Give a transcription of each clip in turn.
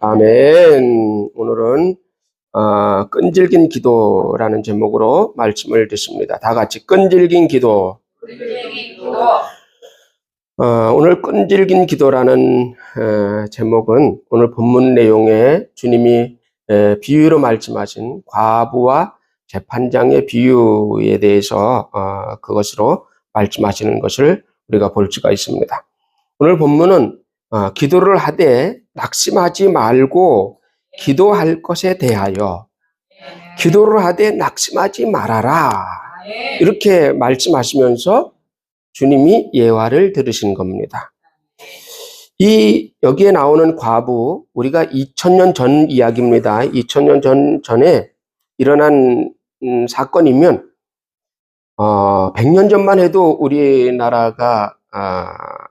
아멘. 오늘은 끈질긴 기도라는 제목으로 말씀을 듣습니다. 다 같이 끈질긴 기도. 오늘 끈질긴 기도라는 제목은 오늘 본문 내용에 주님이 비유로 말씀하신 과부와 재판장의 비유에 대해서 그것으로 말씀하시는 것을 우리가 볼 수가 있습니다. 오늘 본문은 기도를 하되 낙심하지 말고 기도할 것에 대하여 기도를 하되 낙심하지 말아라, 이렇게 말씀하시면서 주님이 예화를 들으신 겁니다. 여기에 나오는 과부, 우리가 2000년 전 이야기입니다. 2000년 전에 일어난 사건이면 100년 전만 해도 우리나라가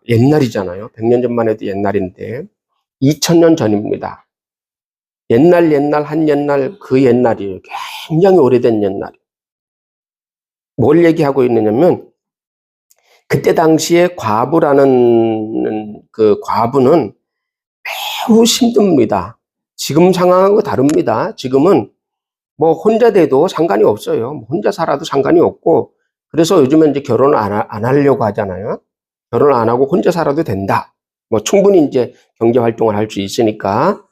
옛날이잖아요. 100년 전만 해도 옛날인데 2000년 전입니다. 옛날 한 옛날, 그 옛날이에요. 굉장히 오래된 옛날. 뭘 얘기하고 있느냐면 그때 당시에 과부라는 그 과부는 매우 힘듭니다. 지금 상황하고 다릅니다. 지금은 뭐 혼자 돼도 상관이 없어요. 혼자 살아도 상관이 없고, 그래서 요즘에 이제 결혼을 안 하려고 하잖아요. 결혼을 안 하고 혼자 살아도 된다. 뭐 충분히 이제 경제 활동을 할 수 있으니까.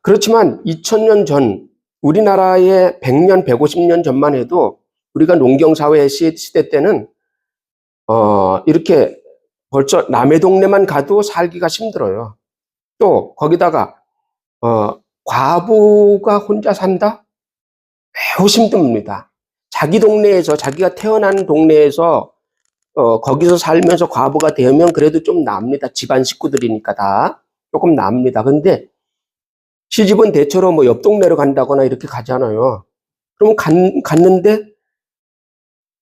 그렇지만 2000년 전, 우리나라의 100년, 150년 전만 해도 우리가 농경사회 시대 때는 이렇게 벌써 남의 동네만 가도 살기가 힘들어요. 또 거기다가 과부가 혼자 산다? 매우 힘듭니다. 자기 동네에서, 자기가 태어난 동네에서 거기서 살면서 과부가 되면 그래도 좀 납니다. 집안 식구들이니까 다 조금 납니다. 근데 시집은 대체로 뭐 옆 동네로 간다거나 이렇게 가잖아요. 그럼 갔는데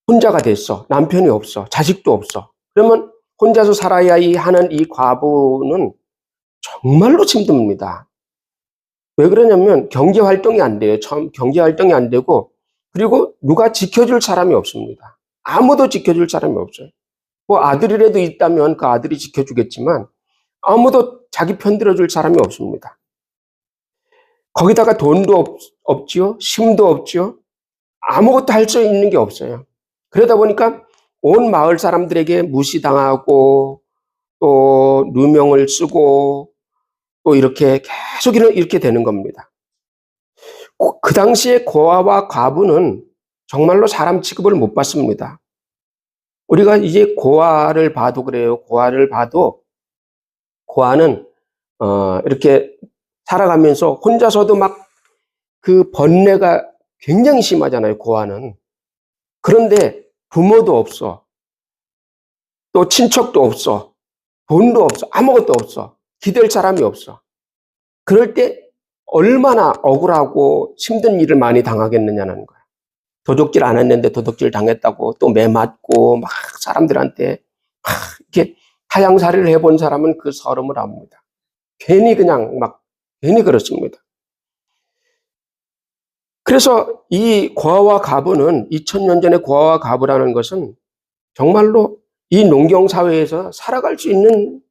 혼자가 됐어. 남편이 없어. 자식도 없어. 그러면 혼자서 살아야 하는 이 과부는 정말로 힘듭니다. 왜 그러냐면 경제 활동이 안 돼요. 처음 경제 활동이 안 되고, 그리고 누가 지켜줄 사람이 없습니다. 아무도 지켜줄 사람이 없어요. 뭐 아들이라도 있다면 그 아들이 지켜주겠지만 아무도 자기 편 들어줄 사람이 없습니다. 거기다가 돈도 없지요. 힘도 없지요. 아무것도 할 수 있는 게 없어요. 그러다 보니까 온 마을 사람들에게 무시당하고 또 누명을 쓰고 또 이렇게 계속 이렇게 되는 겁니다. 그 당시에 고아와 과부는 정말로 사람 취급을 못 받습니다. 우리가 이제 고아를 봐도 그래요. 고아를 봐도 고아는 이렇게 살아가면서 혼자서도 막 그 번뇌가 굉장히 심하잖아요. 고아는. 그런데 부모도 없어. 또 친척도 없어. 돈도 없어. 아무것도 없어. 기댈 사람이 없어. 그럴 때 얼마나 억울하고 힘든 일을 많이 당하겠느냐는 거야. 도둑질 안 했는데 도둑질 당했다고 또 매 맞고 막 사람들한테 막 이렇게 타양살이를 해본 사람은 그 서름을 압니다. 괜히 그냥 막 괜히 그렇습니다. 그래서 이 고아와 과부는 2000년 전에 고아와 과부라는 것은 정말로 이 농경사회에서 살아갈 수 있는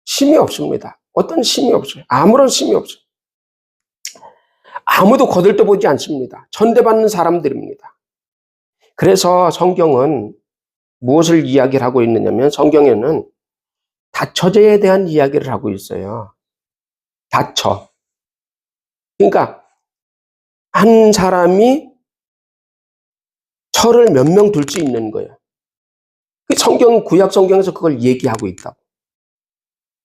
힘이 없습니다. 어떤 힘이 없어요. 아무런 힘이 없어요. 아무도 거들떠보지 않습니다. 천대받는 사람들입니다. 그래서 성경은 무엇을 이야기를 하고 있느냐면 성경에는 다처제에 대한 이야기를 하고 있어요. 다처. 그러니까 한 사람이 처를 몇 명 둘 수 있는 거예요. 구약 성경에서 그걸 얘기하고 있다고.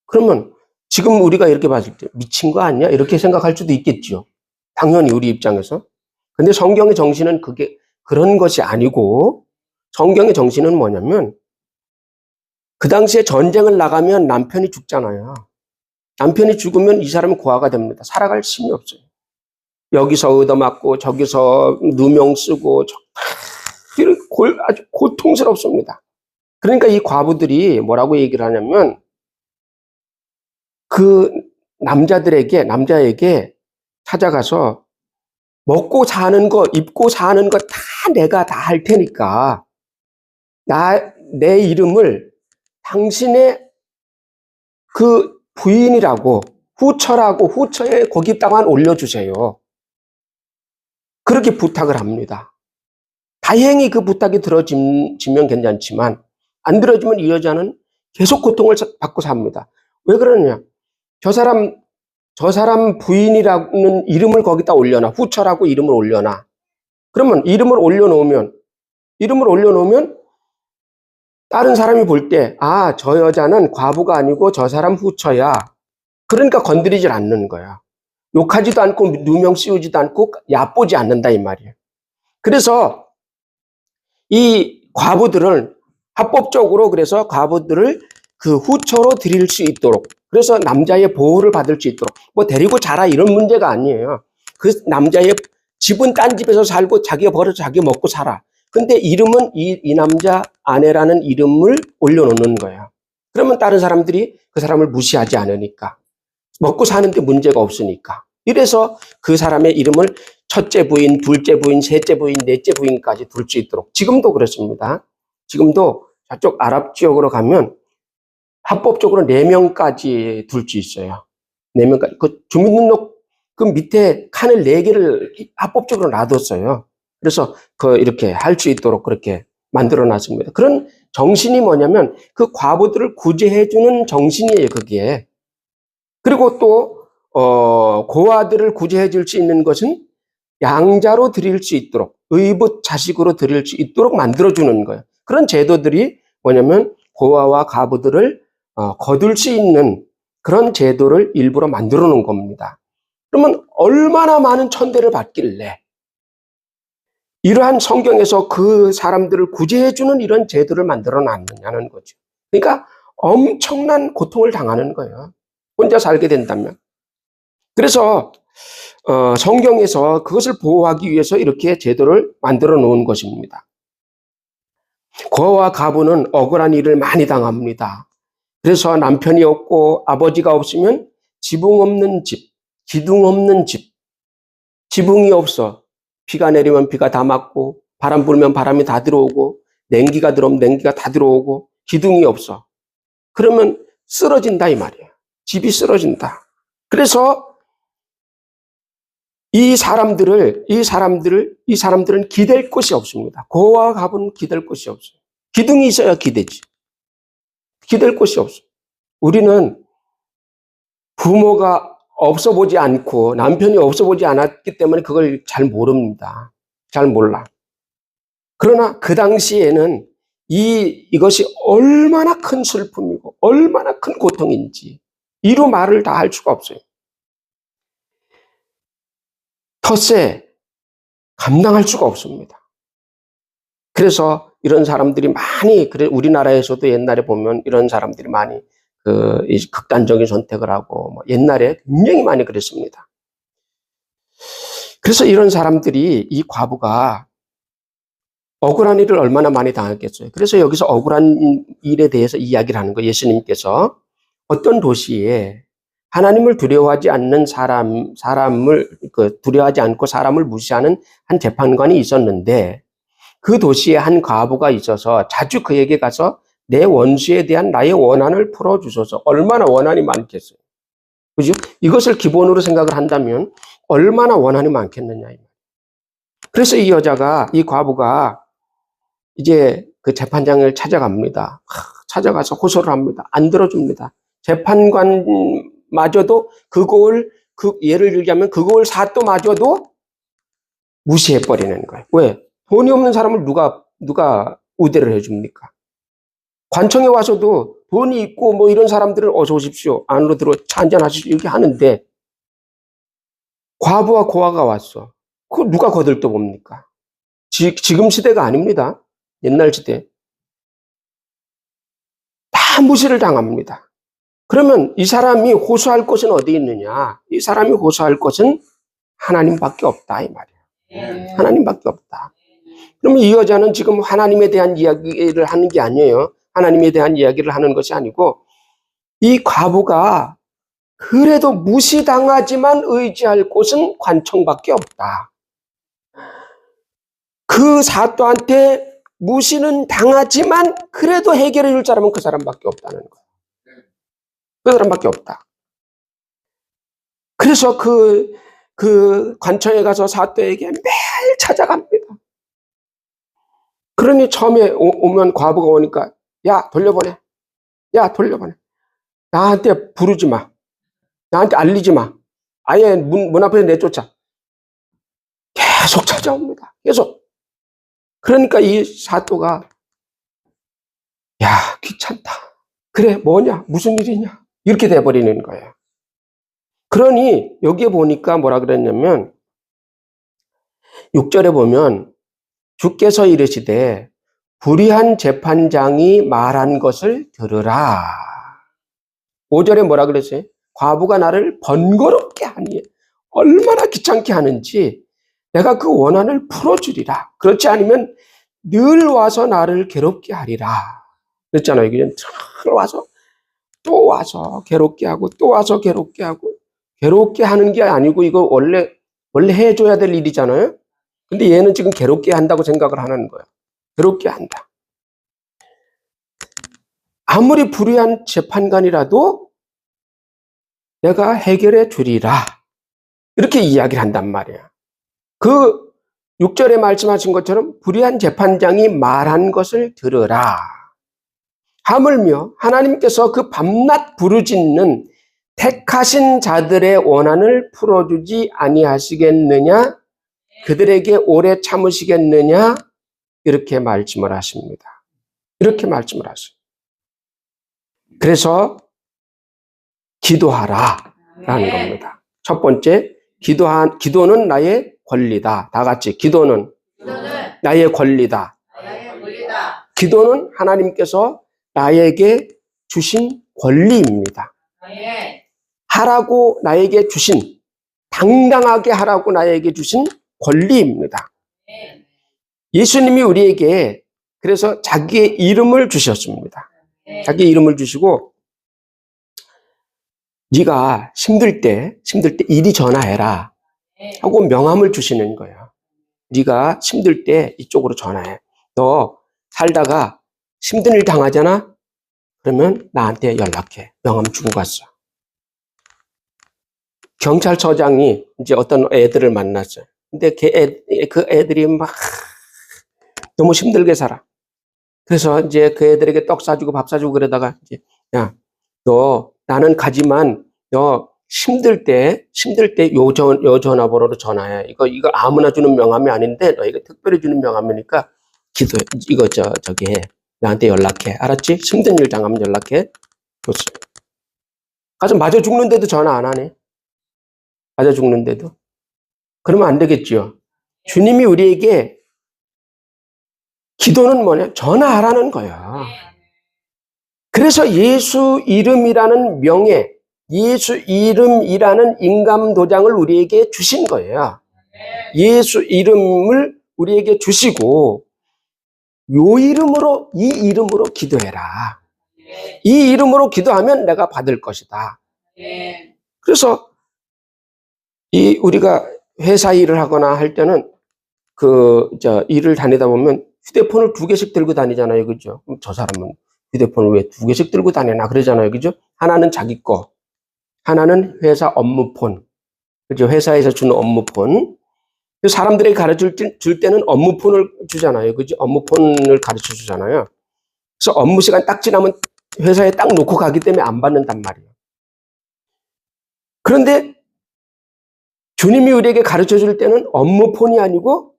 그러면 지금 우리가 이렇게 봤을 때 미친 거 아니야? 이렇게 생각할 수도 있겠죠. 당연히 우리 입장에서. 근데 성경의 정신은 그런 것이 아니고, 성경의 정신은 뭐냐면 그 당시에 전쟁을 나가면 남편이 죽잖아요. 남편이 죽으면 이 사람은 고아가 됩니다. 살아갈 힘이 없어요. 여기서 얻어맞고 저기서 누명 쓰고 아주 고통스럽습니다. 그러니까 이 과부들이 뭐라고 얘기를 하냐면 그 남자에게 찾아가서 먹고 사는 거, 입고 사는 거 다 내가 다 할 테니까 내 이름을 당신의 그 부인이라고, 후처라고 후처에 거기다만 올려주세요. 그렇게 부탁을 합니다. 다행히 그 부탁이 들어지면 괜찮지만 안 들어지면 이 여자는 계속 고통을 받고 삽니다. 왜 그러느냐? 저 사람 부인이라는 이름을 거기다 올려놔. 후처라고 이름을 올려놔. 그러면 이름을 올려놓으면 다른 사람이 볼 때, 아, 저 여자는 과부가 아니고 저 사람 후처야. 그러니까 건드리질 않는 거야. 욕하지도 않고 누명 씌우지도 않고 얕보지 않는다 이 말이에요. 그래서 이 과부들을 합법적으로 그래서 과부들을 그 후처로 드릴 수 있도록 그래서 남자의 보호를 받을 수 있도록 뭐 데리고 자라 이런 문제가 아니에요. 그 남자의 집은 딴 집에서 살고 자기가 벌어서 자기가 먹고 살아. 근데 이름은 이 남자 아내라는 이름을 올려놓는 거예요. 그러면 다른 사람들이 그 사람을 무시하지 않으니까. 먹고 사는데 문제가 없으니까. 이래서 그 사람의 이름을 첫째 부인, 둘째 부인, 셋째 부인, 넷째 부인까지 둘 수 있도록. 지금도 그렇습니다. 지금도 저쪽 아랍 지역으로 가면 합법적으로 4명까지 둘 수 있어요. 4명까지. 그 주민등록 그 밑에 칸을 4개를 합법적으로 놔뒀어요. 그래서 이렇게 할 수 있도록 그렇게 만들어 놨습니다. 그런 정신이 뭐냐면 그 과부들을 구제해주는 정신이에요, 그게. 그리고 또, 고아들을 구제해 줄 수 있는 것은 양자로 드릴 수 있도록, 의붓 자식으로 드릴 수 있도록 만들어주는 거예요. 그런 제도들이 뭐냐면 고아와 과부들을 거둘 수 있는 그런 제도를 일부러 만들어 놓은 겁니다. 그러면 얼마나 많은 천대를 받길래 이러한 성경에서 그 사람들을 구제해주는 이런 제도를 만들어 놨느냐는 거죠. 그러니까 엄청난 고통을 당하는 거예요. 혼자 살게 된다면. 그래서 성경에서 그것을 보호하기 위해서 이렇게 제도를 만들어 놓은 것입니다. 고아와 과부는 억울한 일을 많이 당합니다. 그래서 남편이 없고 아버지가 없으면 지붕 없는 집, 기둥 없는 집, 지붕이 없어. 비가 내리면 비가 다 맞고 바람 불면 바람이 다 들어오고 냉기가 들어오면 냉기가 다 들어오고 기둥이 없어. 그러면 쓰러진다 이 말이에요. 집이 쓰러진다. 그래서 이 사람들은 기댈 곳이 없습니다. 고아와 과부는 기댈 곳이 없어요. 기둥이 있어야 기대지. 기댈 곳이 없어요. 우리는 부모가 없어 보지 않고 남편이 없어 보지 않았기 때문에 그걸 잘 모릅니다. 잘 몰라. 그러나 그 당시에는 이것이 얼마나 큰 슬픔이고 얼마나 큰 고통인지 이루 말을 다 할 수가 없어요. 텃세 감당할 수가 없습니다. 그래서 이런 사람들이 많이 우리나라에서도 옛날에 보면 이런 사람들이 많이 극단적인 선택을 하고 옛날에 굉장히 많이 그랬습니다. 그래서 이런 사람들이 이 과부가 억울한 일을 얼마나 많이 당했겠어요. 그래서 여기서 억울한 일에 대해서 이야기를 하는 거예요. 예수님께서 어떤 도시에 하나님을 두려워하지 않는 사람을 두려워하지 않고 사람을 무시하는 한 재판관이 있었는데 그 도시에 한 과부가 있어서 자주 그에게 가서 내 원수에 대한 나의 원한을 풀어주소서. 얼마나 원한이 많겠어요. 그죠? 이것을 기본으로 생각을 한다면 얼마나 원한이 많겠느냐. 그래서 이 과부가 이제 그 재판장을 찾아갑니다. 찾아가서 호소를 합니다. 안 들어줍니다. 재판관마저도 예를 들자면 그 고을 사또마저도 무시해버리는 거예요. 왜? 돈이 없는 사람을 누가 우대를 해줍니까? 관청에 와서도 돈이 있고 이런 사람들은 어서 오십시오. 안으로 들어 차 한잔 하십시오. 이렇게 하는데 과부와 고아가 왔어. 그거 누가 거들떠봅니까? 지금 시대가 아닙니다. 옛날 시대. 다 무시를 당합니다. 그러면 이 사람이 호소할 곳은 어디 있느냐? 이 사람이 호소할 곳은 하나님밖에 없다 이 말이에요. 하나님밖에 없다. 그러면 이 여자는 지금 하나님에 대한 이야기를 하는 게 아니에요. 하나님에 대한 이야기를 하는 것이 아니고 이 과부가 그래도 무시당하지만 의지할 곳은 관청밖에 없다. 그 사또한테 무시는 당하지만 그래도 해결해 줄 사람은 그 사람밖에 없다는 거예요. 그 사람밖에 없다. 그래서 그 관청에 가서 사또에게 매일 찾아갑니다. 그러니 처음에 오면 과부가 오니까 야 돌려보내. 야 돌려보내. 나한테 부르지 마. 나한테 알리지 마. 아예 문 앞에서 내쫓아. 계속 찾아옵니다. 계속. 그러니까 이 사또가 야 귀찮다. 그래 뭐냐 무슨 일이냐 이렇게 돼버리는 거예요. 그러니 여기에 보니까 뭐라 그랬냐면 6절에 보면 주께서 이르시되 불의한 재판장이 말한 것을 들으라. 5절에 뭐라 그랬어요? 과부가 나를 번거롭게 하니 얼마나 귀찮게 하는지 내가 그 원한을 풀어주리라. 그렇지 않으면 늘 와서 나를 괴롭게 하리라. 그랬잖아요. 그냥 늘 와서 또 와서 괴롭게 하고 또 와서 괴롭게 하고 괴롭게 하는 게 아니고 이거 원래 해줘야 될 일이잖아요. 근데 얘는 지금 괴롭게 한다고 생각을 하는 거예요. 괴롭게 한다. 아무리 불의한 재판관이라도 내가 해결해 주리라. 이렇게 이야기를 한단 말이야. 그 6절에 말씀하신 것처럼 불의한 재판장이 말한 것을 들으라. 하물며 하나님께서 그 밤낮 부르짖는 택하신 자들의 원한을 풀어주지 아니하시겠느냐? 그들에게 오래 참으시겠느냐? 이렇게 말씀을 하십니다. 이렇게 말씀을 하세요. 그래서 기도하라 라는 겁니다. 첫 번째, 기도는 나의 권리다. 다 같이 기도는 나의 권리다. 기도는 하나님께서 나에게 주신 권리입니다. 하라고 나에게 주신, 당당하게 하라고 나에게 주신 권리입니다. 예수님이 우리에게 그래서 자기의 이름을 주셨습니다. 자기의 이름을 주시고 네가 힘들 때 이리 전화해라 하고 명함을 주시는 거예요. 네가 힘들 때 이쪽으로 전화해. 너 살다가 힘든 일 당하잖아? 그러면 나한테 연락해. 명함 주고 갔어. 경찰서장이 이제 어떤 애들을 만났어요. 근데 그 애들이 막 너무 힘들게 살아. 그래서 이제 그 애들에게 떡 사주고 밥 사주고 그러다가 이제 야, 너 나는 가지만 너 힘들 때 요 전화번호로 전화해. 이거 아무나 주는 명함이 아닌데 너희가 특별히 주는 명함이니까 기도해. 이거 저기 해. 나한테 연락해. 알았지? 힘든 일 당하면 연락해. 가서 맞아 죽는데도 전화 안 하네. 맞아 죽는데도. 그러면 안 되겠죠. 주님이 우리에게 기도는 뭐냐? 전화하라는 거야. 그래서 예수 이름이라는 명예, 예수 이름이라는 인감 도장을 우리에게 주신 거예요. 예수 이름을 우리에게 주시고 이 이름으로 기도해라. 이 이름으로 기도하면 내가 받을 것이다. 그래서 우리가 회사 일을 하거나 할 때는 일을 다니다 보면 휴대폰을 2개씩 들고 다니잖아요. 그죠? 그럼 저 사람은 휴대폰을 왜 2개씩 들고 다니나 그러잖아요. 그죠? 하나는 자기 거, 하나는 회사 업무폰. 그죠? 회사에서 주는 업무폰. 사람들에게 줄 때는 업무폰을 주잖아요. 그죠? 업무폰을 가르쳐 주잖아요. 그래서 업무 시간 딱 지나면 회사에 딱 놓고 가기 때문에 안 받는단 말이에요. 그런데 주님이 우리에게 가르쳐 줄 때는 업무폰이 아니고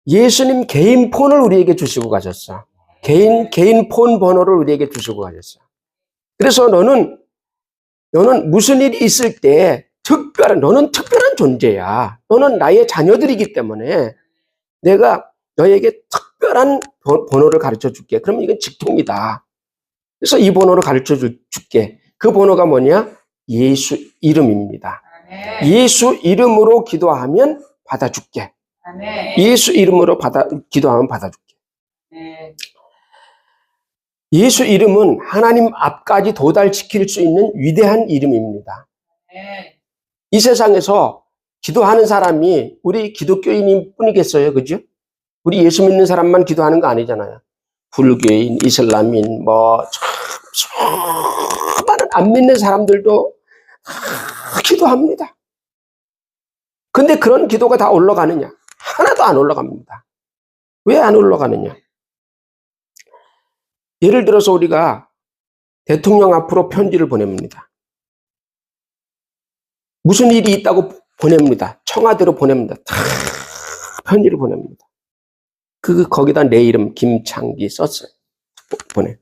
예수님 개인 폰을 우리에게 주시고 가셨어. 개인 폰 번호를 우리에게 주시고 가셨어. 그래서 너는 무슨 일이 있을 때 너는 특별한 존재야. 너는 나의 자녀들이기 때문에 내가 너에게 특별한 번호를 가르쳐 줄게. 그러면 이건 직통이다. 그래서 이 번호를 가르쳐 줄게. 그 번호가 뭐냐? 예수 이름입니다. 예수 이름으로 기도하면 받아줄게. 예수 이름으로 기도하면 받아줄게. 예수 이름은 하나님 앞까지 도달시킬 수 있는 위대한 이름입니다. 이 세상에서 기도하는 사람이 우리 기독교인일 뿐이겠어요. 그죠? 우리 예수 믿는 사람만 기도하는 거 아니잖아요. 불교인, 이슬람인, 수많은 안 믿는 사람들도 다 기도합니다. 근데 그런 기도가 다 올라가느냐? 하나도 안 올라갑니다. 왜 안 올라가느냐? 예를 들어서 우리가 대통령 앞으로 편지를 보냅니다. 무슨 일이 있다고 보냅니다. 청와대로 보냅니다. 다 편지를 보냅니다. 거기다 내 이름 김창기 썼어요. 보내.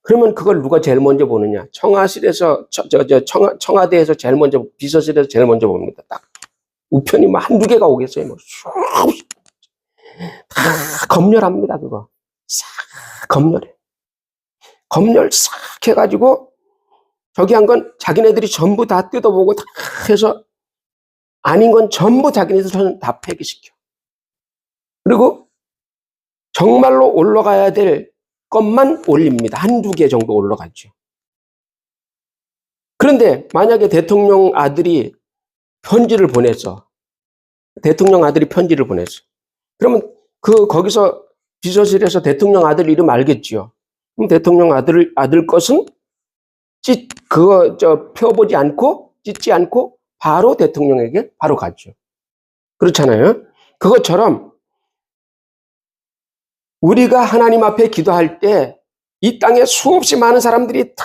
그러면 그걸 누가 제일 먼저 보느냐? 청와실에서 청와대에서 제일 먼저, 비서실에서 제일 먼저 봅니다. 딱 우편이 뭐 한두 개가 오겠어요. 뭐 다 검열합니다. 그거 싹 검열해. 검열 싹 해가지고 저기 한 건 자기네들이 전부 다 뜯어보고 다 해서 아닌 건 전부 자기네들 다 폐기시켜. 그리고 정말로 올라가야 될 것만 올립니다. 한두 개 정도 올라가죠. 그런데 만약에 대통령 아들이 편지를 보냈어. 대통령 아들이 편지를 보냈어. 그러면 거기서 비서실에서 대통령 아들 이름 알겠지요. 그럼 대통령 아들 것은 펴보지 않고, 찢지 않고, 바로 대통령에게 바로 가죠. 그렇잖아요. 그것처럼, 우리가 하나님 앞에 기도할 때, 이 땅에 수없이 많은 사람들이 다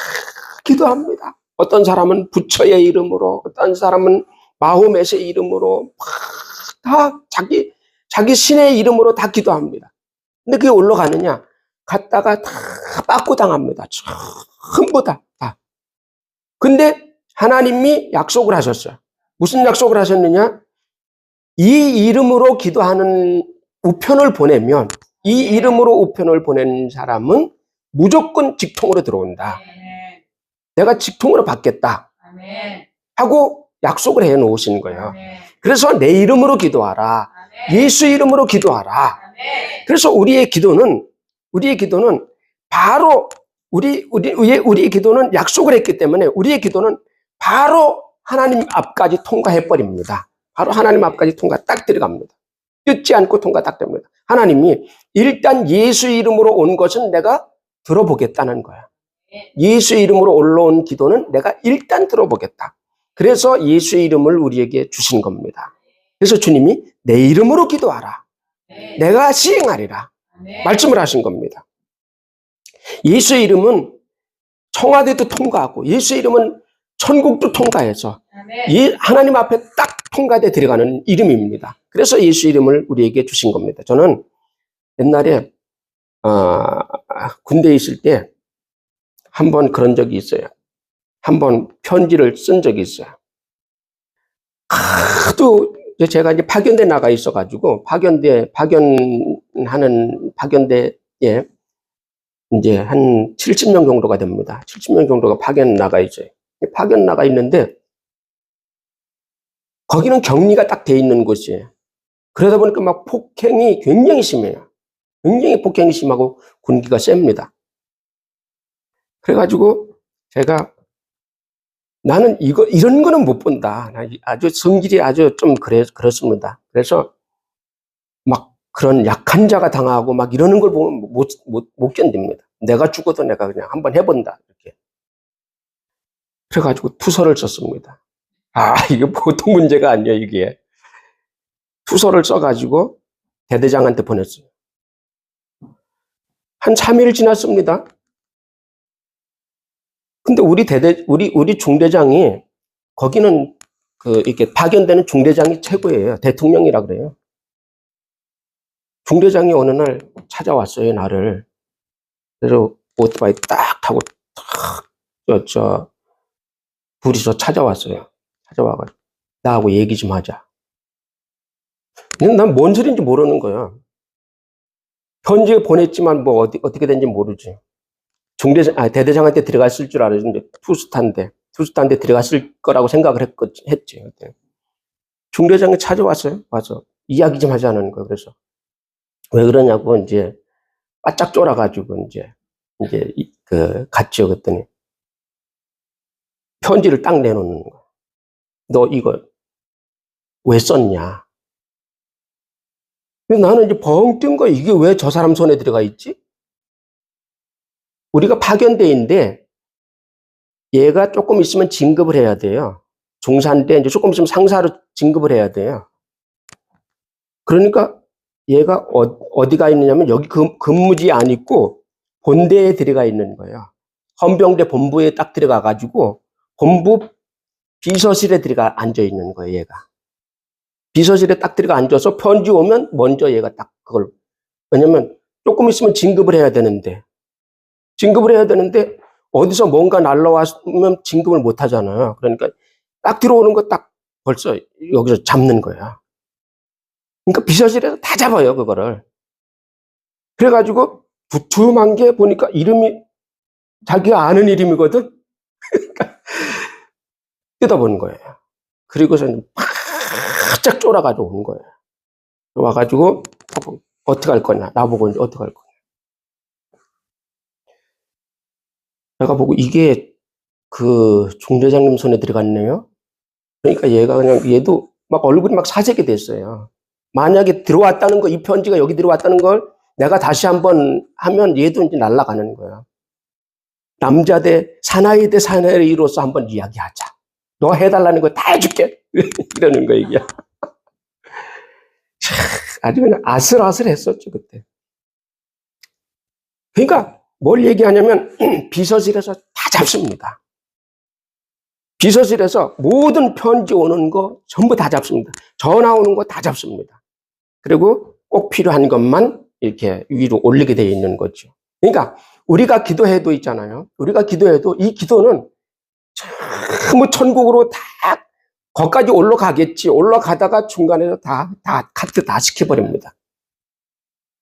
기도합니다. 어떤 사람은 부처의 이름으로, 어떤 사람은 마호멧의 이름으로, 다 자기 신의 이름으로 다 기도합니다. 근데 그게 올라가느냐? 갔다가 다 빠꾸 당합니다. 전부 다. 근데 하나님이 약속을 하셨어요. 무슨 약속을 하셨느냐? 이 이름으로 기도하는 우편을 보내면, 이 이름으로 우편을 보낸 사람은 무조건 직통으로 들어온다. 내가 직통으로 받겠다. 하고 약속을 해 놓으신 거예요. 그래서 내 이름으로 기도하라. 예수 이름으로 기도하라. 그래서 우리의 기도는 바로 우리의 기도는 약속을 했기 때문에 우리의 기도는 바로 하나님 앞까지 통과해 버립니다. 바로 하나님 앞까지 딱 들어갑니다. 듣지 않고 통과 딱 됩니다. 하나님이 일단 예수 이름으로 온 것은 내가 들어보겠다는 거야. 예수 이름으로 올라온 기도는 내가 일단 들어보겠다. 그래서 예수 이름을 우리에게 주신 겁니다. 그래서 주님이 내 이름으로 기도하라. 내가 시행하리라. 말씀을 하신 겁니다. 예수 이름은 청와대도 통과하고 예수 이름은 천국도 통과해서 하나님 앞에 딱 통과돼 들어가는 이름입니다. 그래서 예수 이름을 우리에게 주신 겁니다. 저는 옛날에 군대에 있을 때 한 번 그런 적이 있어요. 한 번 편지를 쓴 적이 있어요. 하도 제가 이제 파견대 나가 있어가지고 파견대에 이제 한 70명 정도가 됩니다. 70명 정도가 파견 나가 있어요. 파견 나가 있는데 거기는 격리가 딱 돼 있는 곳이에요. 그러다 보니까 막 폭행이 굉장히 심해요. 굉장히 폭행이 심하고 군기가 셉니다. 그래가지고 제가 나는 이런 거는 못 본다. 아주 성질이 아주 좀 그렇습니다. 그래서 막 그런 약한 자가 당하고 막 이러는 걸 보면 못 견딥니다. 내가 죽어도 내가 그냥 한번 해본다. 이렇게. 그래가지고 투서를 썼습니다. 이게 보통 문제가 아니에요, 이게. 투서를 써가지고 대대장한테 보냈어요. 한 3일 지났습니다. 근데 우리 중대장이, 거기는 이렇게 파견되는 중대장이 최고예요. 대통령이라 그래요. 중대장이 어느 날 찾아왔어요, 나를. 그래서 오토바이 딱 타고, 둘이서 찾아왔어요. 찾아와가지고, 나하고 얘기 좀 하자. 근데 난 뭔 소리인지 모르는 거야. 편지에 보냈지만 뭐 어떻게 된지 모르지. 대대장한테 들어갔을 줄 알았는데 투스탄데 들어갔을 거라고 생각을 했지. 중대장이 찾아왔어요. 와서 이야기 좀 하자는 거예요. 그래서 왜 그러냐고 이제 바짝 쫄아가지고 이제 갔죠. 그랬더니 편지를 딱 내놓는 거야. 너 이거 왜 썼냐? 나는 이제 벙 뜬 거야. 이게 왜 저 사람 손에 들어가 있지? 우리가 파견대인데 얘가 조금 있으면 진급을 해야 돼요. 중3 때 이제 조금 있으면 상사로 진급을 해야 돼요. 그러니까 얘가 어디가 있느냐면 여기 근무지 안 있고 본대에 들어가 있는 거예요. 헌병대 본부에 딱 들어가 가지고 본부 비서실에 들어가 앉아 있는 거예요, 얘가. 비서실에 딱 들어가 앉아서 편지 오면 먼저 얘가 딱 그걸, 왜냐면 조금 있으면 진급을 해야 되는데 어디서 뭔가 날라왔으면 진급을 못 하잖아요. 그러니까 딱 들어오는 거 딱 벌써 여기서 잡는 거야. 그러니까 비서실에서 다 잡아요, 그거를. 그래가지고 두툼한 게 보니까 이름이 자기가 아는 이름이거든? 뜯어보는 거예요. 그리고서는 바짝 쫄아가지고 온 거예요. 와가지고 어떻게 할 거냐, 나보고 이제 어떻게 할 거냐. 내가 보고 이게 그 중대장님 손에 들어갔네요. 그러니까 얘가 그냥, 얘도 막 얼굴이 막 사색이 됐어요. 만약에 들어왔다는 거, 이 편지가 여기 들어왔다는 걸 내가 다시 한번 하면 얘도 이제 날아가는 거야. 남자 대 사나이 대 사나이로서 한번 이야기하자. 너 해달라는 거 다 해줄게. 이러는 거, 이게. 아주 그냥 아슬아슬했었죠, 그때. 그러니까 뭘 얘기하냐면 비서실에서 다 잡습니다. 비서실에서 모든 편지 오는 거 전부 다 잡습니다. 전화 오는 거 다 잡습니다. 그리고 꼭 필요한 것만 이렇게 위로 올리게 되어 있는 거죠. 그러니까 우리가 기도해도 있잖아요. 우리가 기도해도 이 기도는 뭐 천국으로 다 거기까지 올라가겠지. 올라가다가 중간에서 다 카트 다 시켜버립니다.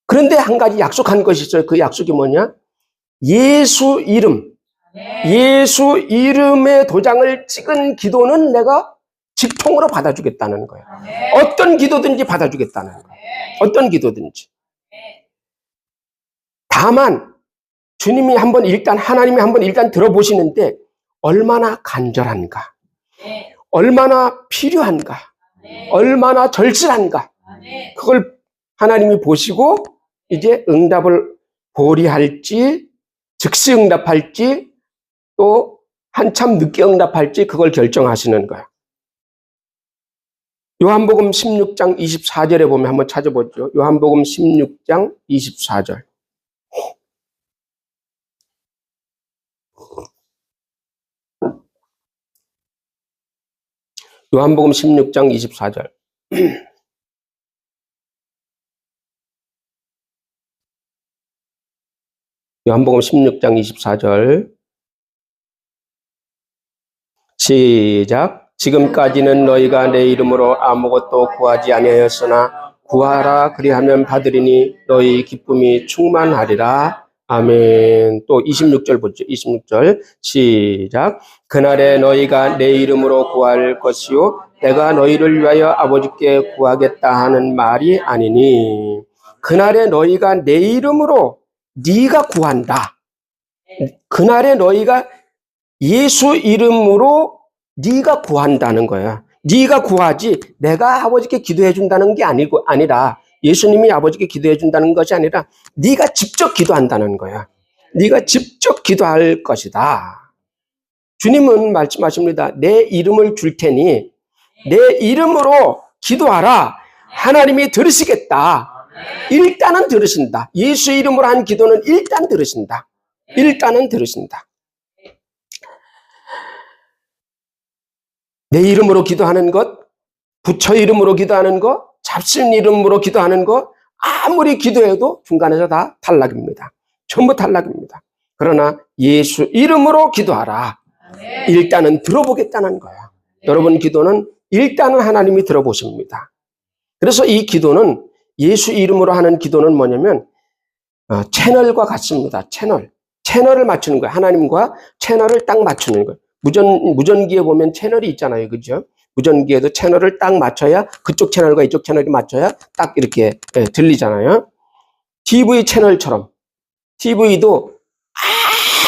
그런데 한 가지 약속한 것이 있어요. 그 약속이 뭐냐? 예수 이름의 도장을 찍은 기도는 내가 직통으로 받아주겠다는 거예요. 어떤 기도든지 받아주겠다는 거예요. 어떤 기도든지. 다만 주님이 하나님이 한번 일단 들어보시는데 얼마나 간절한가, 얼마나 필요한가, 얼마나 절실한가, 그걸 하나님이 보시고 이제 응답을 보리할지, 즉시 응답할지, 또 한참 늦게 응답할지 그걸 결정하시는 거야. 요한복음 16장 24절에 보면 한번 찾아보죠. 요한복음 16장 24절. 요한복음 16장 24절. 요한복음 16장 24절. 시작. 지금까지는 너희가 내 이름으로 아무것도 구하지 아니하였으나 구하라 그리하면 받으리니 너희 기쁨이 충만하리라. 아멘. 또 26절 보죠. 26절. 시작. 그날에 너희가 내 이름으로 구할 것이요 내가 너희를 위하여 아버지께 구하겠다 하는 말이 아니니. 그날에 너희가 내 이름으로 네가 구한다. 그날에 너희가 예수 이름으로 네가 구한다는 거야. 네가 구하지 내가 아버지께 기도해 준다는 게 아니라 예수님이 아버지께 기도해 준다는 것이 아니라 네가 직접 기도한다는 거야. 네가 직접 기도할 것이다. 주님은 말씀하십니다. 내 이름을 줄 테니 내 이름으로 기도하라. 하나님이 들으시겠다. 일단은 들으신다. 예수 이름으로 한 기도는 일단 들으신다. 일단은 들으신다. 내 이름으로 기도하는 것, 부처 이름으로 기도하는 것, 잡신 이름으로 기도하는 것, 아무리 기도해도 중간에서 다 탈락입니다. 전부 탈락입니다. 그러나 예수 이름으로 기도하라. 일단은 들어보겠다는 거야. 여러분 기도는 일단은 하나님이 들어보십니다. 그래서 이 기도는 예수 이름으로 하는 기도는 뭐냐면 채널과 같습니다. 채널을 맞추는 거야. 하나님과 채널을 딱 맞추는 거야. 무전기에 보면 채널이 있잖아요. 그죠? 무전기에도 채널을 딱 맞춰야 그쪽 채널과 이쪽 채널이 맞춰야 딱 이렇게 들리잖아요. TV 채널처럼 TV도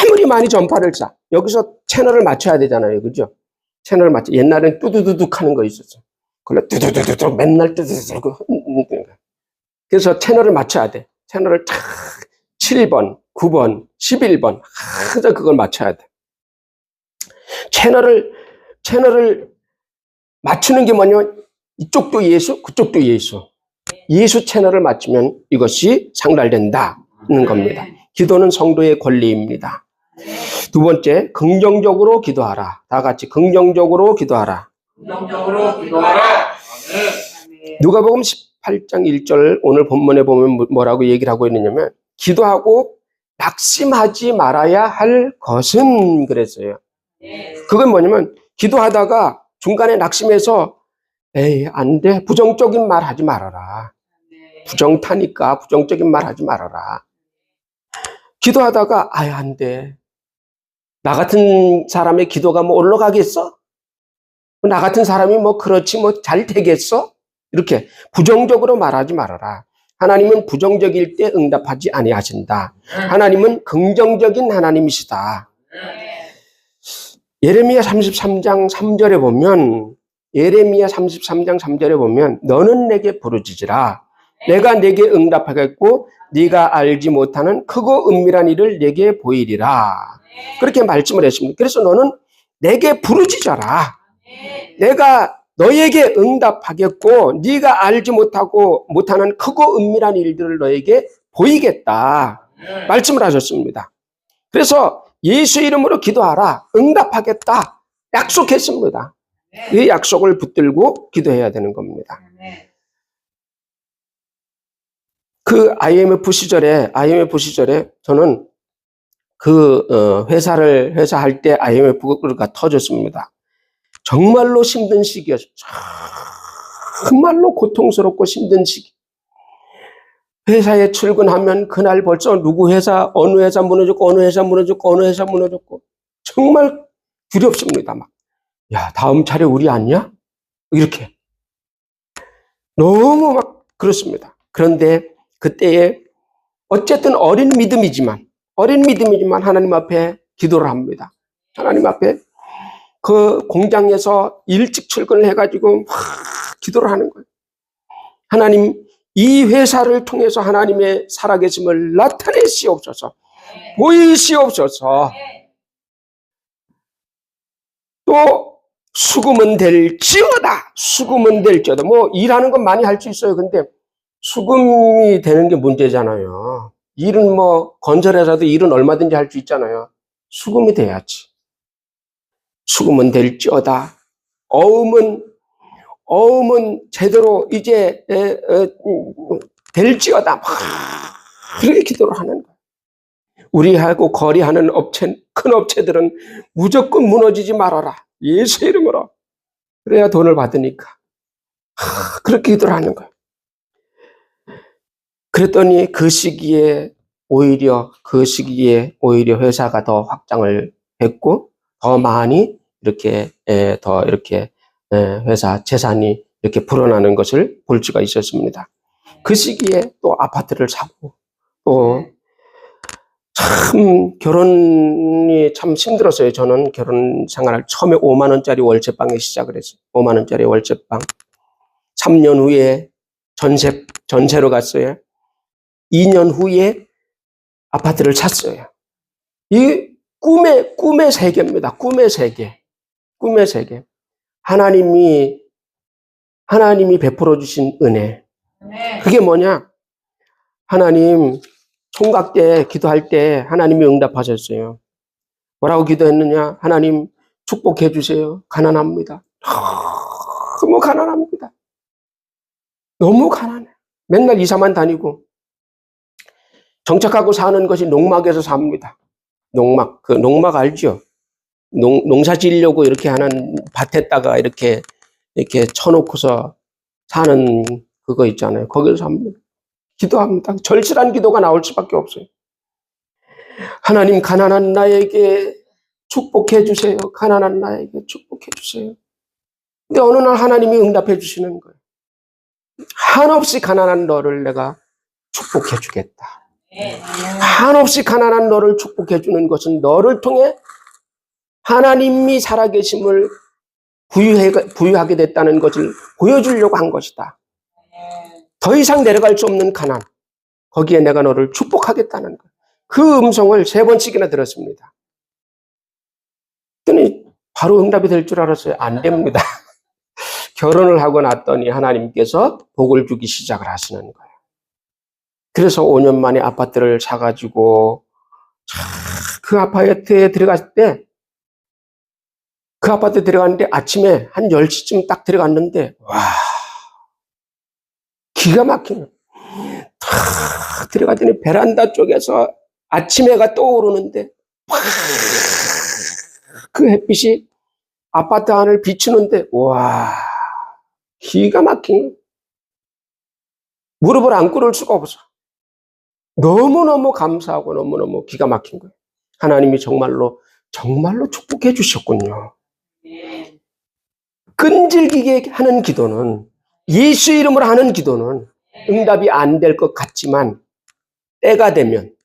아무리 많이 전파를 쏴. 여기서 채널을 맞춰야 되잖아요. 그죠? 채널을 맞춰. 옛날엔 뚜두두둑 하는 거 있었어. 그걸 뚜두두둑 맨날 뚜두두둑. 그래서 채널을 맞춰야 돼. 채널을 탁 7번, 9번, 11번. 항상 그걸 맞춰야 돼. 채널을 맞추는 게 뭐냐면 이쪽도 예수, 그쪽도 예수. 예수 채널을 맞추면 이것이 상달된다는 겁니다. 기도는 성도의 권리입니다. 두 번째, 긍정적으로 기도하라. 다 같이 긍정적으로 기도하라. 긍정적으로 기도하라. 누가복음 18장 1절 오늘 본문에 보면 뭐라고 얘기를 하고 있느냐면 기도하고 낙심하지 말아야 할 것은 그랬어요. 그건 뭐냐면 기도하다가 중간에 낙심해서 에이 안 돼. 부정적인 말 하지 말아라. 부정타니까 부정적인 말 하지 말아라. 기도하다가 아예 안 돼. 나 같은 사람의 기도가 뭐 올라가겠어? 나 같은 사람이 뭐 그렇지 뭐 잘 되겠어? 이렇게 부정적으로 말하지 말아라. 하나님은 부정적일 때 응답하지 아니하신다. 하나님은 긍정적인 하나님이시다. 예레미야 33장 3절에 보면 너는 내게 부르짖으라. 내가 내게 응답하겠고 네가 알지 못하는 크고 은밀한 일을 내게 보이리라. 그렇게 말씀을 했습니다. 그래서 너는 내게 부르짖어라. 내가 너에게 응답하겠고 네가 알지 못하는 크고 은밀한 일들을 너에게 보이겠다. 말씀을 하셨습니다. 그래서 예수 이름으로 기도하라. 응답하겠다. 약속했습니다. 이 약속을 붙들고 기도해야 되는 겁니다. 그 IMF 시절에 저는 회사 할 때 IMF가 터졌습니다. 정말로 힘든 시기였어요. 정말로 고통스럽고 힘든 시기. 회사에 출근하면 그날 벌써 어느 회사 무너졌고 정말 두렵습니다. 막. 야, 다음 차례 우리 아니야? 이렇게. 너무 막 그렇습니다. 그런데 그때에 어쨌든 어린 믿음이지만 하나님 앞에 기도를 합니다. 하나님 앞에 그 공장에서 일찍 출근을 해가지고 기도를 하는 거예요. 하나님, 이 회사를 통해서 하나님의 살아계심을 나타내시옵소서. 보이시옵소서. 또 수금은 될지어다. 뭐 일하는 건 많이 할 수 있어요. 근데 수금이 되는 게 문제잖아요. 일은 뭐 건설회사도 일은 얼마든지 할 수 있잖아요. 수금이 돼야지. 수금은 될지어다. 어음은 제대로 이제 될지어다. 그렇게 기도를 하는 거예요. 우리하고 거래하는 큰 업체들은 무조건 무너지지 말아라. 예수 이름으로. 그래야 돈을 받으니까. 그렇게 기도를 하는 거예요. 그랬더니 그 시기에 오히려 회사가 더 확장을 했고 더 많이 이렇게 회사 재산이 이렇게 불어나는 것을 볼 수가 있었습니다. 그 시기에 또 아파트를 사고 또 참 결혼이 참 힘들었어요. 저는 결혼 생활을 처음에 5만 원짜리 월세방에 시작을 했어요. 5만 원짜리 월세방. 3년 후에 전세로 갔어요. 2년 후에 아파트를 샀어요. 이 꿈의 세계입니다. 꿈의 세계. 하나님이 베풀어 주신 은혜. 그게 뭐냐? 하나님 총각 때 기도할 때 하나님이 응답하셨어요. 뭐라고 기도했느냐? 하나님 축복해 주세요. 가난합니다. 너무 가난합니다. 너무 가난해. 맨날 이사만 다니고 정착하고 사는 것이 농막에서 삽니다. 농막 알죠? 농사 지으려고 이렇게 하는 밭에다가 이렇게 쳐놓고서 사는 그거 있잖아요. 거기서 삽니다. 기도합니다. 절실한 기도가 나올 수밖에 없어요. 하나님, 가난한 나에게 축복해 주세요. 가난한 나에게 축복해 주세요. 근데 어느 날 하나님이 응답해 주시는 거예요. 한없이 가난한 너를 내가 축복해 주겠다. 한없이 가난한 너를 축복해 주는 것은 너를 통해 하나님이 살아계심을 부유하게 됐다는 것을 보여주려고 한 것이다. 더 이상 내려갈 수 없는 가난, 거기에 내가 너를 축복하겠다는 것. 그 음성을 3번씩이나 들었습니다. 그랬더니 바로 응답이 될 줄 알았어요. 안 됩니다. 결혼을 하고 났더니 하나님께서 복을 주기 시작을 하시는 거예요. 그래서 5년 만에 아파트를 사가지고 그 아파트에 들어갔을 때 그 아파트에 들어갔는데 아침에 한 10시쯤 딱 들어갔는데 와 기가 막히네. 탁 들어갔더니 베란다 쪽에서 아침 해가 떠오르는데 그 햇빛이 아파트 안을 비추는데 와 기가 막힌 거예요. 무릎을 안 꿇을 수가 없어. 너무너무 감사하고 너무너무 기가 막힌 거예요. 하나님이 정말로 축복해 주셨군요. 끈질기게 하는 기도는, 예수 이름으로 하는 기도는 응답이 안 될 것 같지만 때가 되면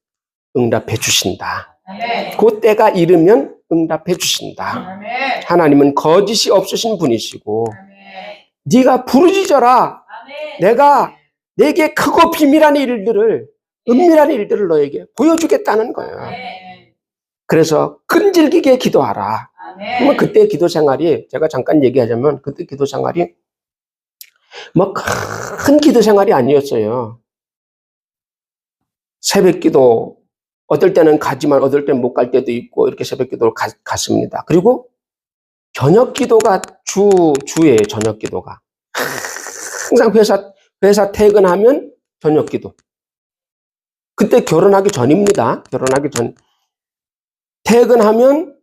응답해 주신다. 그 때가 이르면 응답해 주신다. 하나님은 거짓이 없으신 분이시고 네가 부르짖어라. 내가 내게 크고 비밀한 일들을, 은밀한 일들을 너에게 보여주겠다는 거예요. 그래서 끈질기게 기도하라. 그러면 그때 기도 생활이, 제가 잠깐 얘기하자면 그때 기도 생활이 뭐 큰 기도 생활이 아니었어요. 새벽 기도 어떨 때는 가지만 어떨 때는 못 갈 때도 있고 이렇게 새벽 기도를 갔습니다. 그리고 저녁 기도가 주예요. 저녁 기도가 항상 회사 퇴근하면 저녁 기도. 그때 결혼하기 전입니다. 결혼하기 전. 퇴근하면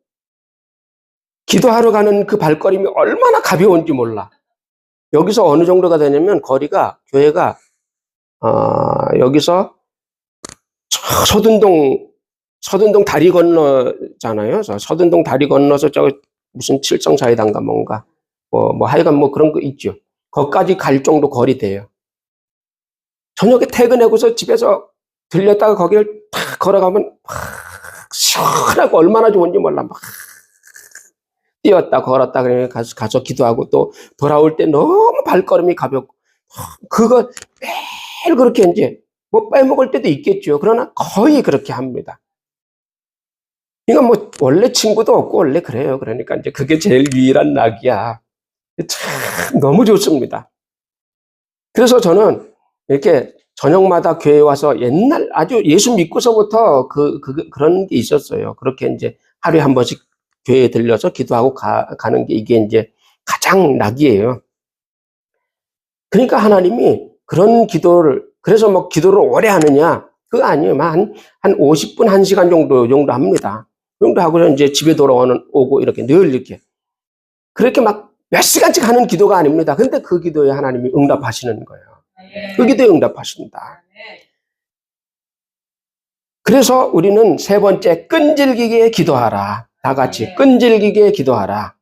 기도하러 가는 그 발걸음이 얼마나 가벼운지 몰라. 여기서 어느 정도가 되냐면 거리가, 교회가 여기서 서든동 다리 건너잖아요. 서든동 다리 건너서 저 무슨 칠성사이단가 뭔가 뭐 하여간 뭐 그런 거 있죠. 거기까지 갈 정도 거리 돼요. 저녁에 퇴근하고서 집에서 들렸다가 거기를 탁 걸어가면 시원하고 얼마나 좋은지 몰라. 막 뛰었다 걸었다 그냥 가서 기도하고 또 돌아올 때 너무 발걸음이 가볍고 그거 매일 그렇게 이제 뭐 빼먹을 때도 있겠죠. 그러나 거의 그렇게 합니다. 이건 뭐 원래 친구도 없고 원래 그래요. 그러니까 이제 그게 제일 유일한 낙이야. 참 너무 좋습니다. 그래서 저는 이렇게 저녁마다 교회에 와서 옛날 아주 예수 믿고서부터 그런 게 있었어요. 그렇게 이제 하루에 한 번씩 교회에 들려서 기도하고 가는 게 이게 이제 가장 낙이에요. 그러니까 하나님이 그런 기도를, 그래서 뭐 기도를 오래 하느냐? 그거 아니에요. 한 50분, 1시간 정도 합니다. 그 정도 하고서 이제 집에 오고 이렇게 늘 이렇게. 그렇게 막 몇 시간씩 하는 기도가 아닙니다. 근데 그 기도에 하나님이 응답하시는 거예요. 그 기도에 응답하신다. 그래서 우리는 세 번째, 끈질기게 기도하라. 다 같이 끈질기게 기도하라.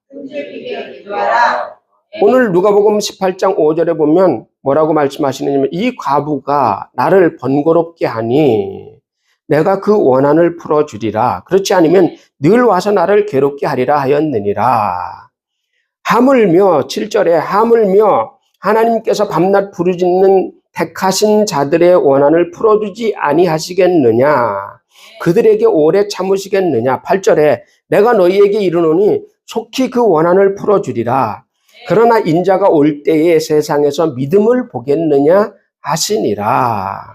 오늘 누가복음 18장 5절에 보면 뭐라고 말씀하시느냐면 이 과부가 나를 번거롭게 하니 내가 그 원한을 풀어주리라. 그렇지 않으면 늘 와서 나를 괴롭게 하리라 하였느니라. 하물며 7절에 하물며 하나님께서 밤낮 부르짖는 택하신 자들의 원한을 풀어주지 아니하시겠느냐. 그들에게 오래 참으시겠느냐. 8절에 내가 너희에게 이르노니 속히 그 원한을 풀어주리라. 그러나 인자가 올 때에 세상에서 믿음을 보겠느냐 하시니라.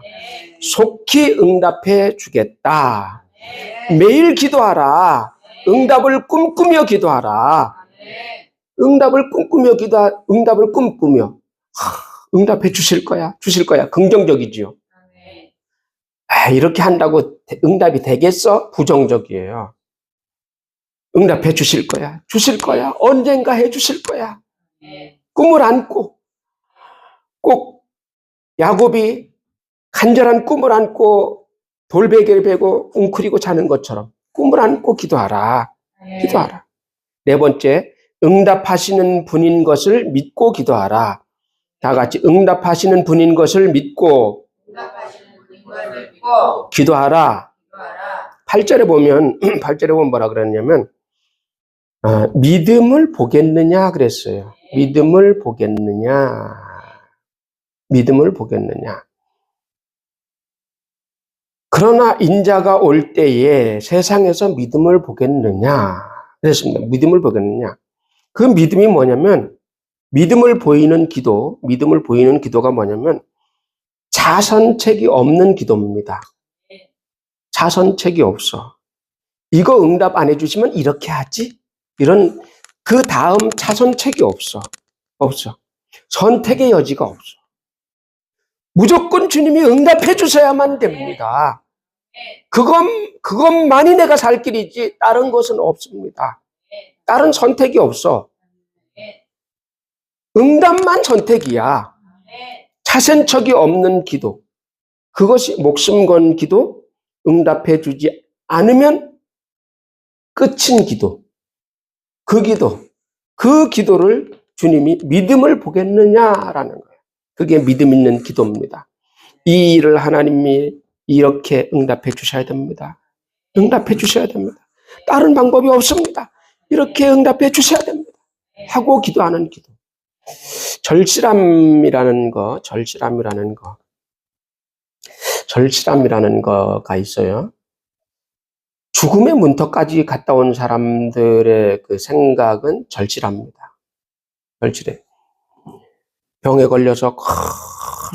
속히 응답해 주겠다. 매일 기도하라. 응답을 꿈꾸며 기도하라. 응답을 꿈꾸며 응답해 주실 거야. 긍정적이지요. 이렇게 한다고 응답이 되겠어? 부정적이에요. 응답해 주실 거야. 언젠가 해 주실 거야. 꿈을 안고 꼭 야곱이 간절한 꿈을 안고 돌베개를 베고 웅크리고 자는 것처럼 꿈을 안고 기도하라. 네 번째, 응답하시는 분인 것을 믿고 기도하라. 다 같이 응답하시는 분인 것을 믿고 기도하라. 8절에 보면 뭐라 그랬냐면 믿음을 보겠느냐 그랬어요. 믿음을 보겠느냐. 그러나 인자가 올 때에 세상에서 믿음을 보겠느냐. 그랬습니다. 믿음을 보겠느냐. 그 믿음이 뭐냐면 믿음을 보이는 기도가 뭐냐면 자선책이 없는 기도입니다. 자선책이 없어. 이거 응답 안 해주시면 이렇게 하지? 이런 그 다음 자선책이 없어. 선택의 여지가 없어. 무조건 주님이 응답해 주셔야만 됩니다. 그것만이 내가 살 길이지 다른 것은 없습니다. 다른 선택이 없어. 응답만 선택이야. 자선책이 없는 기도. 그것이 목숨 건 기도, 응답해 주지 않으면 끝인 기도. 그 기도를 주님이 믿음을 보겠느냐라는 거예요. 그게 믿음 있는 기도입니다. 이 일을 하나님이 이렇게 응답해 주셔야 됩니다. 응답해 주셔야 됩니다. 다른 방법이 없습니다. 이렇게 응답해 주셔야 됩니다. 하고 기도하는 기도. 절실함이라는 거가 있어요. 죽음의 문턱까지 갔다 온 사람들의 그 생각은 절실합니다. 절실해. 병에 걸려서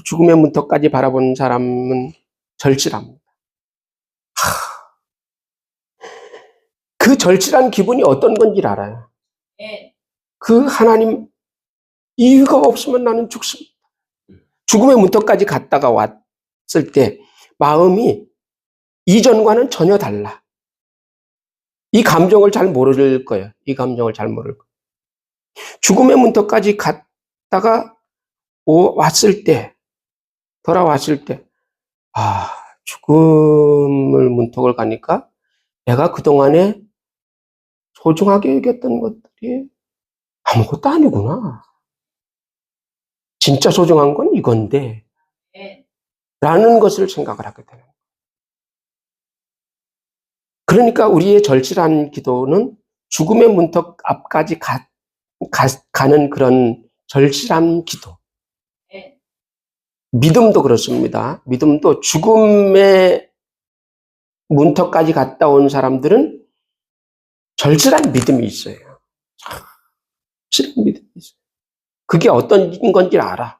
죽음의 문턱까지 바라본 사람은 절실합니다. 그 절실한 기분이 어떤 건지 알아요. 그 하나님 이유가 없으면 나는 죽습니다. 죽음의 문턱까지 갔다가 왔을 때 마음이 이전과는 전혀 달라. 이 감정을 잘 모를 거예요. 죽음의 문턱까지 갔다가 돌아왔을 때, 죽음을 문턱을 가니까 내가 그동안에 소중하게 여겼던 것들이 아무것도 아니구나. 진짜 소중한 건 이건데, 라는 것을 생각을 하게 돼요. 그러니까 우리의 절실한 기도는 죽음의 문턱 앞까지 가는 그런 절실한 기도. 믿음도 그렇습니다. 믿음도 죽음의 문턱까지 갔다 온 사람들은 절실한 믿음이 있어요. 절실한 믿음이 있어요. 그게 어떤 건지 알아.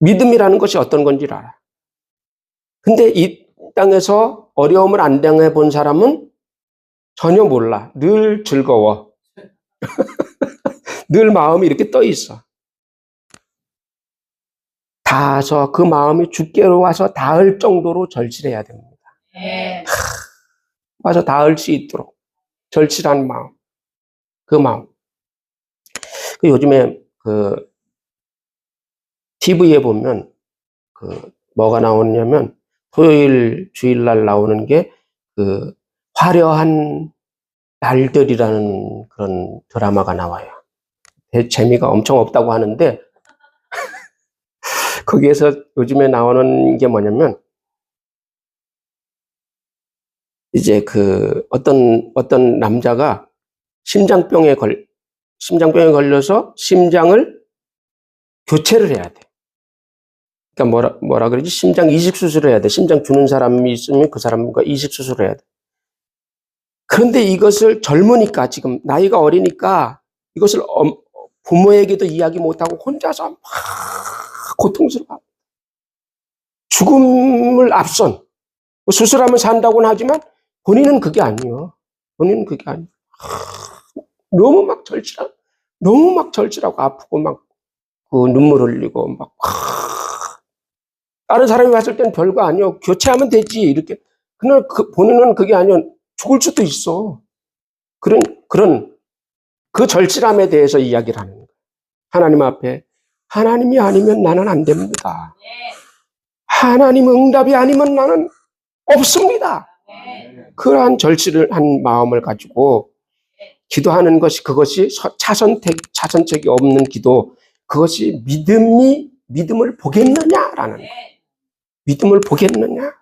믿음이라는 것이 어떤 건지 알아. 근데 이 땅에서 어려움을 안 당해본 사람은 전혀 몰라. 늘 즐거워. 늘 마음이 이렇게 떠 있어. 닿아서 그 마음이 주께로 와서 닿을 정도로 절실해야 됩니다. 와서 닿을 수 있도록 절실한 마음. 그 마음. 요즘에 TV에 보면 뭐가 나오냐면 토요일 주일날 나오는 게 화려한 날들이라는 그런 드라마가 나와요. 재미가 엄청 없다고 하는데 거기에서 요즘에 나오는 게 뭐냐면 이제 어떤 남자가 심장병에 걸려서 심장을 교체를 해야 돼. 그러니까 뭐라 그러지? 심장 이식 수술을 해야 돼. 심장 주는 사람이 있으면 그 사람과 이식 수술을 해야 돼. 그런데 이것을 젊으니까 지금 나이가 어리니까 이것을 부모에게도 이야기 못하고 혼자서 막 고통스러워. 죽음을 앞선 수술하면 산다고는 하지만 본인은 그게 아니에요. 너무 막 절실하고 아프고 막 눈물 흘리고 막 다른 사람이 왔을 땐 별거 아니요. 교체하면 되지 이렇게. 그러나 본인은 그게 아니요. 죽을 수도 있어. 그런 그 절실함에 대해서 이야기를 하는 거예요. 하나님 앞에 하나님이 아니면 나는 안 됩니다. 하나님 응답이 아니면 나는 없습니다. 그러한 절실한 마음을 가지고 기도하는 것이 그것이 차선책이 없는 기도, 그것이 믿음을 보겠느냐라는 거예요. 믿음을 보겠느냐?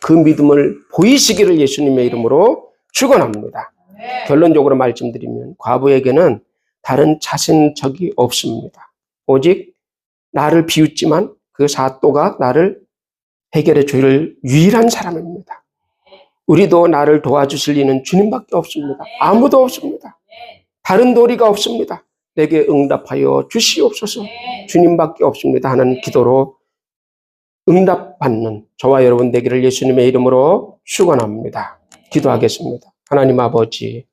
그 믿음을 보이시기를 예수님의 이름으로 축원합니다. 결론적으로 말씀드리면 과부에게는 다른 자선책이 없습니다. 오직 나를 비웃지만 그 사또가 나를 해결해 줄 유일한 사람입니다. 우리도 나를 도와주실 이는 주님밖에 없습니다. 아무도 없습니다. 다른 도리가 없습니다. 내게 응답하여 주시옵소서. 주님밖에 없습니다 하는 기도로 응답받는 저와 여러분 되기를 예수님의 이름으로 축원합니다. 기도하겠습니다. 하나님 아버지,